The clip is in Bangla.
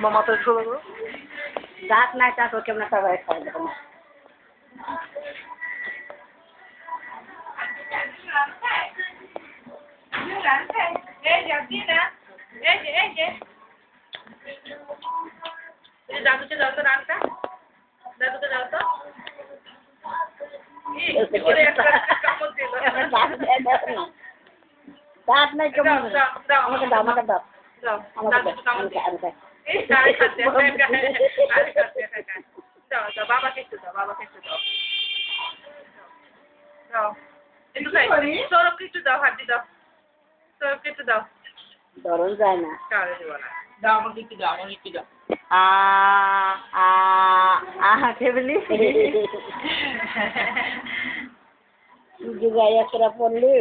মামা তো শুরু করো দাঁত নাই তারপর কেমন একটা ভাই খাই দেবো দাদুকে দাও তো রানটা দাদুকে দাও তো দাঁত নাই কেমন আমাকে দাও আমাকে দাও আমাকে দাও বাবাকে একটু দাও বাবাকে একটু দাও দাও একটু সৌরভ একটু দাও হাড্ডি দাও সৌরভ একটু দাও ধরন যায় না কারে দেবো না দাও আমাকে একটু দাও আমাকে একটু দাও কে বলি যাই একটা পড়লি